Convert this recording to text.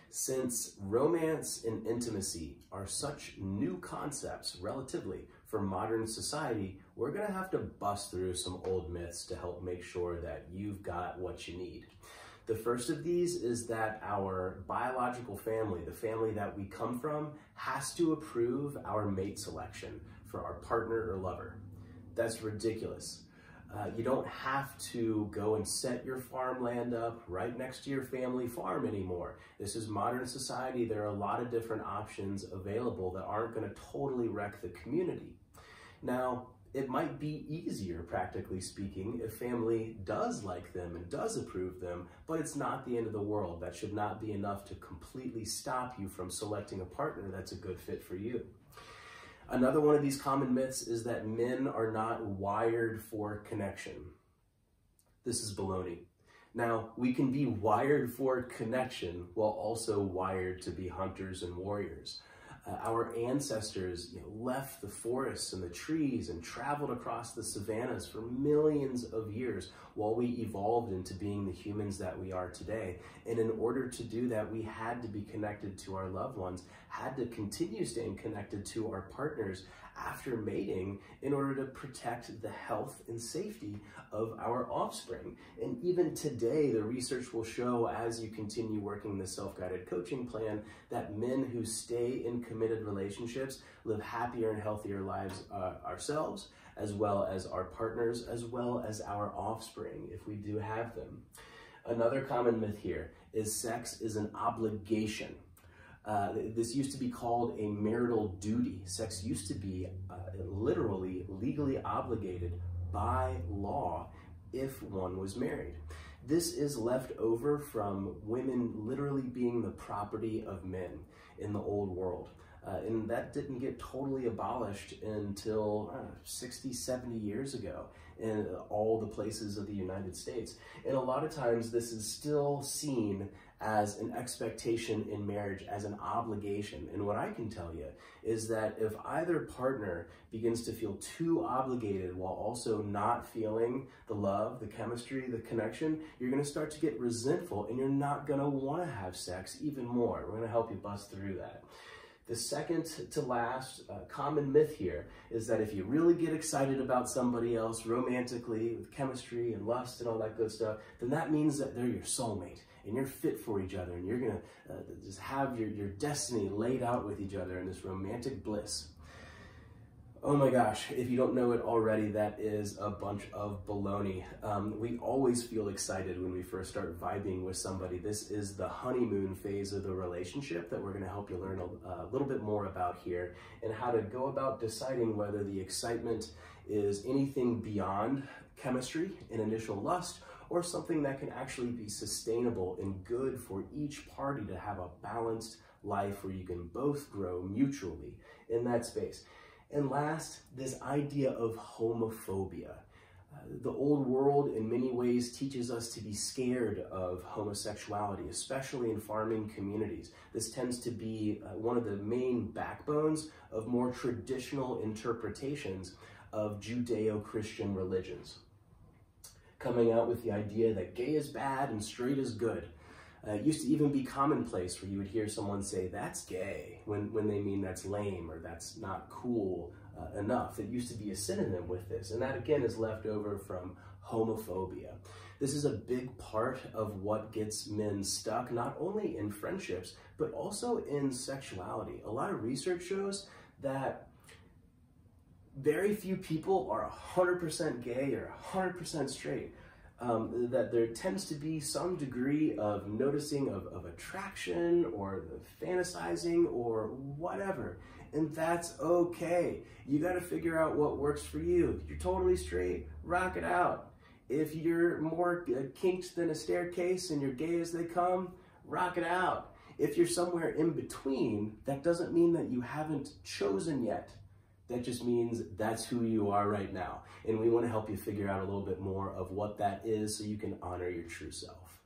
Since romance and intimacy are such new concepts, relatively, for modern society, we're gonna have to bust through some old myths to help make sure that you've got what you need. The first of these is that our biological family, the family that we come from, has to approve our mate selection for our partner or lover. That's ridiculous. You don't have to go and set your farmland up right next to your family farm anymore. This is modern society. There are a lot of different options available that aren't going to totally wreck the community. Now, it might be easier, practically speaking, if family does like them and does approve them, but it's not the end of the world. That should not be enough to completely stop you from selecting a partner that's a good fit for you. Another one of these common myths is that men are not wired for connection. This is baloney. Now, we can be wired for connection while also wired to be hunters and warriors. Our ancestors left the forests and the trees and traveled across the savannas for millions of years while we evolved into being the humans that we are today. And in order to do that, we had to be connected to our loved ones, had to continue staying connected to our partners after mating in order to protect the health and safety of our offspring. And even today, the research will show, as you continue working the self-guided coaching plan, that men who stay in committed relationships live happier and healthier lives ourselves, as well as our partners, as well as our offspring, if we do have them. Another common myth here is sex is an obligation. This used to be called a marital duty. Sex used to be literally legally obligated by law if one was married. This is left over from women literally being the property of men in the old world. And that didn't get totally abolished until 60, 70 years ago in all the places of the United States. And a lot of times this is still seen as an expectation in marriage, as an obligation. And what I can tell you is that if either partner begins to feel too obligated while also not feeling the love, the chemistry, the connection, you're gonna start to get resentful and you're not gonna wanna have sex even more. We're gonna help you bust through that. The second to last common myth here is that if you really get excited about somebody else romantically with chemistry and lust and all that good stuff, then that means that they're your soulmate and you're fit for each other and you're gonna just have your destiny laid out with each other in this romantic bliss. Oh my gosh, if you don't know it already, that is a bunch of baloney. We always feel excited when we first start vibing with somebody. This is the honeymoon phase of the relationship that we're gonna help you learn a little bit more about here and how to go about deciding whether the excitement is anything beyond chemistry and initial lust or something that can actually be sustainable and good for each party to have a balanced life where you can both grow mutually in that space. And last, this idea of homophobia. The old world in many ways teaches us to be scared of homosexuality, especially in farming communities. This tends to be one of the main backbones of more traditional interpretations of Judeo-Christian religions, coming out with the idea that gay is bad and straight is good. It used to even be commonplace where you would hear someone say, that's gay, when they mean that's lame or that's not cool enough. It used to be a synonym with this, and that again is left over from homophobia. This is a big part of what gets men stuck, not only in friendships, but also in sexuality. A lot of research shows that very few people are 100% gay or 100% straight. That there tends to be some degree of noticing of attraction or fantasizing or whatever, and that's okay. You got to figure out what works for you. If you're totally straight, rock it out. If you're more kinked than a staircase and you're gay as they come, rock it out. If you're somewhere in between, that doesn't mean that you haven't chosen yet. That just means that's who you are right now. And we want to help you figure out a little bit more of what that is so you can honor your true self.